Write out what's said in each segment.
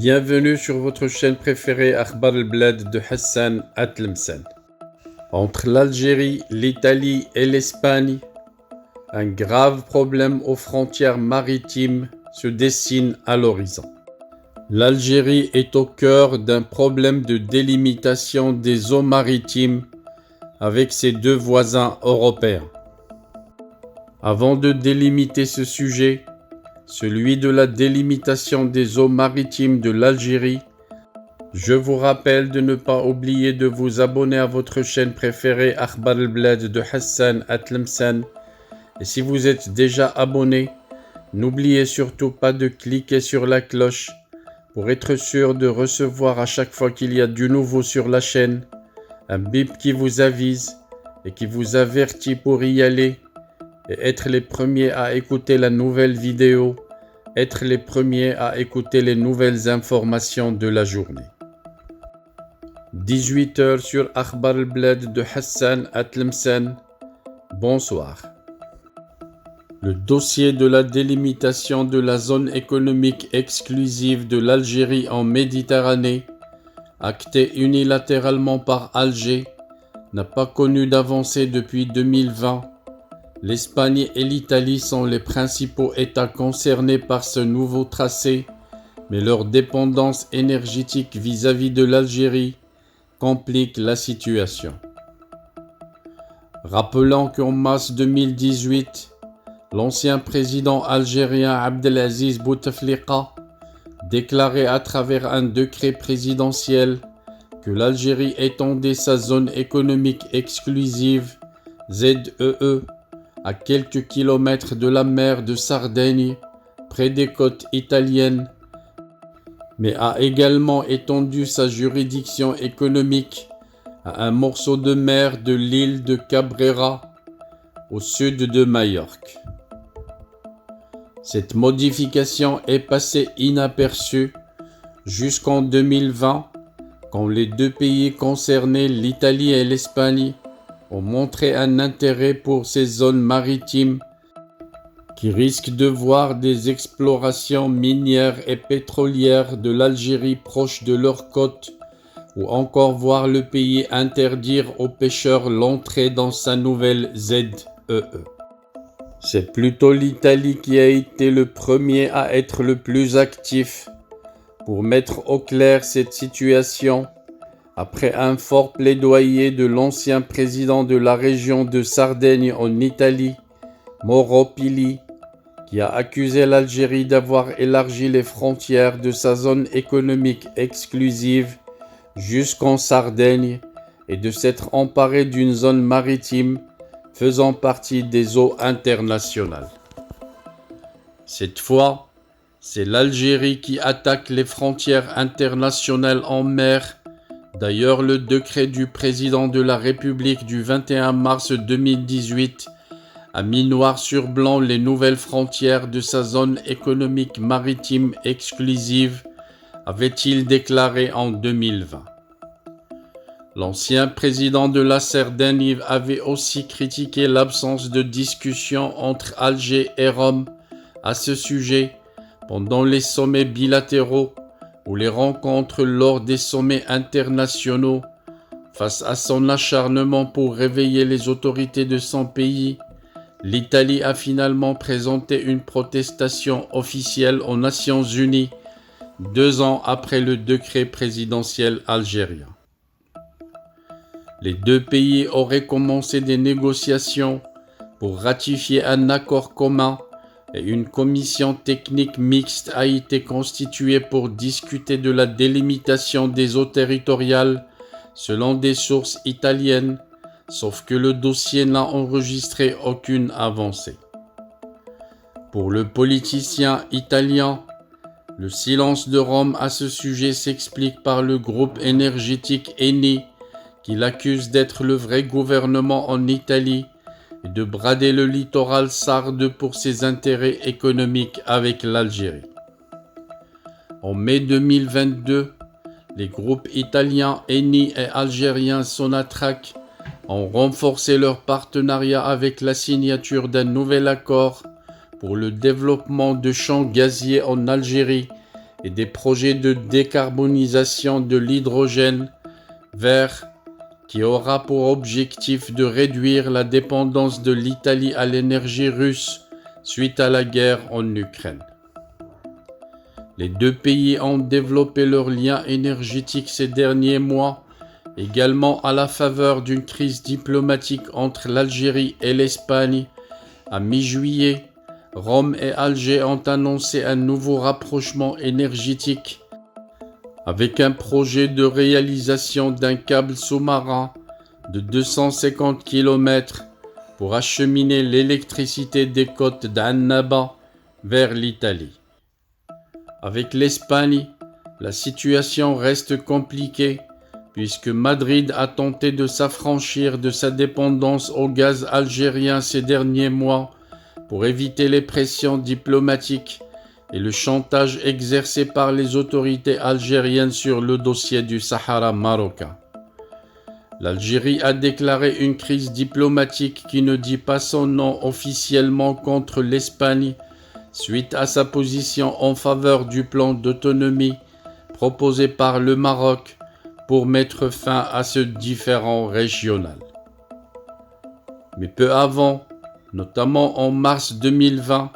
Bienvenue sur votre chaîne préférée Akhbar al-Blad de Hassan Atlemsen. Entre l'Algérie, l'Italie et l'Espagne, un grave problème aux frontières maritimes se dessine à l'horizon. L'Algérie est au cœur d'un problème de délimitation des eaux maritimes avec ses deux voisins européens. Avant de délimiter ce sujet, celui de la délimitation des eaux maritimes de l'Algérie, je vous rappelle de ne pas oublier de vous abonner à votre chaîne préférée Akhbar al-Blad de Hassan Atlemsen. Et si vous êtes déjà abonné, n'oubliez surtout pas de cliquer sur la cloche pour être sûr de recevoir à chaque fois qu'il y a du nouveau sur la chaîne, un bip qui vous avise et qui vous avertit pour y aller et être les premiers à écouter la nouvelle vidéo, être les premiers à écouter les nouvelles informations de la journée. 18h sur Akhbar al-Blad de Hassan Atlemsen. Bonsoir. Le dossier de la délimitation de la zone économique exclusive de l'Algérie en Méditerranée, acté unilatéralement par Alger, n'a pas connu d'avancée depuis 2020. L'Espagne et l'Italie sont les principaux États concernés par ce nouveau tracé, mais leur dépendance énergétique vis-à-vis de l'Algérie complique la situation. Rappelons qu'en mars 2018, l'ancien président algérien Abdelaziz Bouteflika déclarait à travers un décret présidentiel que l'Algérie étendait sa zone économique exclusive, ZEE, à quelques kilomètres de la mer de Sardaigne, près des côtes italiennes, mais a également étendu sa juridiction économique à un morceau de mer de l'île de Cabrera, au sud de Majorque. Cette modification est passée inaperçue jusqu'en 2020, quand les deux pays concernés, l'Italie et l'Espagne, ont montré un intérêt pour ces zones maritimes qui risquent de voir des explorations minières et pétrolières de l'Algérie proche de leurs côtes, ou encore voir le pays interdire aux pêcheurs l'entrée dans sa nouvelle ZEE. C'est plutôt l'Italie qui a été le premier à être le plus actif pour mettre au clair cette situation, après un fort plaidoyer de l'ancien président de la région de Sardaigne en Italie, Mauro Pili, qui a accusé l'Algérie d'avoir élargi les frontières de sa zone économique exclusive jusqu'en Sardaigne et de s'être emparé d'une zone maritime faisant partie des eaux internationales. Cette fois, c'est l'Algérie qui attaque les frontières internationales en mer. D'ailleurs, le décret du président de la République du 21 mars 2018 a mis noir sur blanc les nouvelles frontières de sa zone économique maritime exclusive, avait-il déclaré en 2020. L'ancien président de la Sardaigne avait aussi critiqué l'absence de discussion entre Alger et Rome à ce sujet pendant les sommets bilatéraux ou les rencontres lors des sommets internationaux. Face à son acharnement pour réveiller les autorités de son pays, l'Italie a finalement présenté une protestation officielle aux Nations Unies 2 ans après le décret présidentiel algérien. Les deux pays auraient commencé des négociations pour ratifier un accord commun et une commission technique mixte a été constituée pour discuter de la délimitation des eaux territoriales selon des sources italiennes, sauf que le dossier n'a enregistré aucune avancée. Pour le politicien italien, le silence de Rome à ce sujet s'explique par le groupe énergétique Eni, qui l'accuse d'être le vrai gouvernement en Italie et de brader le littoral sarde pour ses intérêts économiques avec l'Algérie. En mai 2022, les groupes italiens Eni et algériens Sonatrach ont renforcé leur partenariat avec la signature d'un nouvel accord pour le développement de champs gaziers en Algérie et des projets de décarbonisation de l'hydrogène vert qui aura pour objectif de réduire la dépendance de l'Italie à l'énergie russe suite à la guerre en Ukraine. Les deux pays ont développé leurs liens énergétiques ces derniers mois, également à la faveur d'une crise diplomatique entre l'Algérie et l'Espagne. À mi-juillet, Rome et Alger ont annoncé un nouveau rapprochement énergétique avec un projet de réalisation d'un câble sous-marin de 250 km pour acheminer l'électricité des côtes d'Annaba vers l'Italie. Avec l'Espagne, la situation reste compliquée puisque Madrid a tenté de s'affranchir de sa dépendance au gaz algérien ces derniers mois pour éviter les pressions diplomatiques et le chantage exercé par les autorités algériennes sur le dossier du Sahara marocain. L'Algérie a déclaré une crise diplomatique qui ne dit pas son nom officiellement contre l'Espagne suite à sa position en faveur du plan d'autonomie proposé par le Maroc pour mettre fin à ce différend régional. Mais peu avant, notamment en mars 2020,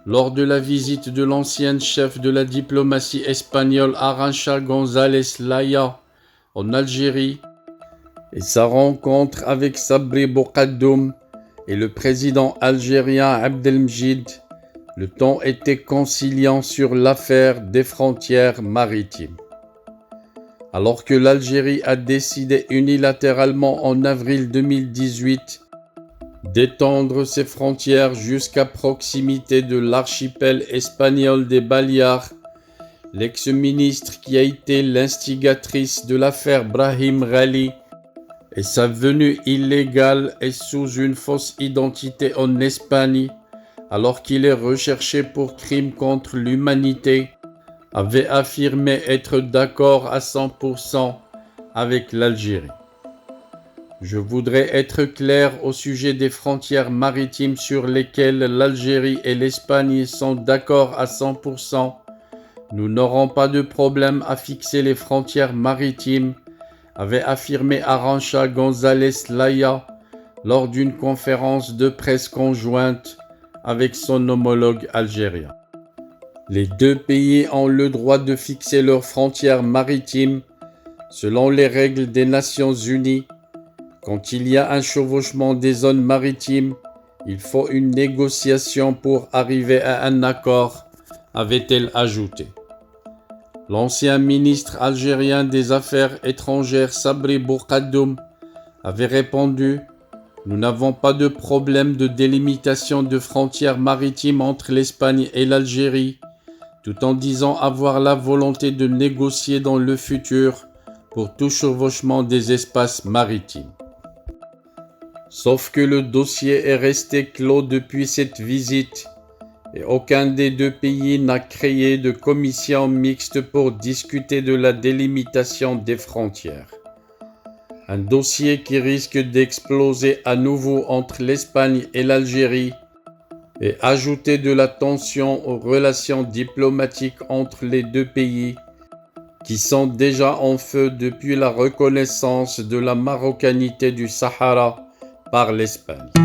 lors de la visite de l'ancienne chef de la diplomatie espagnole Arantxa González Laya en Algérie et sa rencontre avec Sabri Boukaddoum et le président algérien Abdelmjid, le ton était conciliant sur l'affaire des frontières maritimes. Alors que l'Algérie a décidé unilatéralement en avril 2018 d'étendre ses frontières jusqu'à proximité de l'archipel espagnol des Baléares, l'ex-ministre qui a été l'instigatrice de l'affaire Brahim Ghali et sa venue illégale et sous une fausse identité en Espagne, alors qu'il est recherché pour crimes contre l'humanité, avait affirmé être d'accord à 100% avec l'Algérie. Je voudrais être clair au sujet des frontières maritimes sur lesquelles l'Algérie et l'Espagne sont d'accord à 100%. Nous n'aurons pas de problème à fixer les frontières maritimes, avait affirmé Arantxa González Laya lors d'une conférence de presse conjointe avec son homologue algérien. Les deux pays ont le droit de fixer leurs frontières maritimes selon les règles des Nations Unies. Quand il y a un chevauchement des zones maritimes, il faut une négociation pour arriver à un accord, avait-elle ajouté. L'ancien ministre algérien des Affaires étrangères Sabri Boukaddoum avait répondu « Nous n'avons pas de problème de délimitation de frontières maritimes entre l'Espagne et l'Algérie », tout en disant avoir la volonté de négocier dans le futur pour tout chevauchement des espaces maritimes. Sauf que le dossier est resté clos depuis cette visite et aucun des deux pays n'a créé de commission mixte pour discuter de la délimitation des frontières. Un dossier qui risque d'exploser à nouveau entre l'Espagne et l'Algérie et ajouter de la tension aux relations diplomatiques entre les deux pays qui sont déjà en feu depuis la reconnaissance de la marocanité du Sahara par l'Espagne.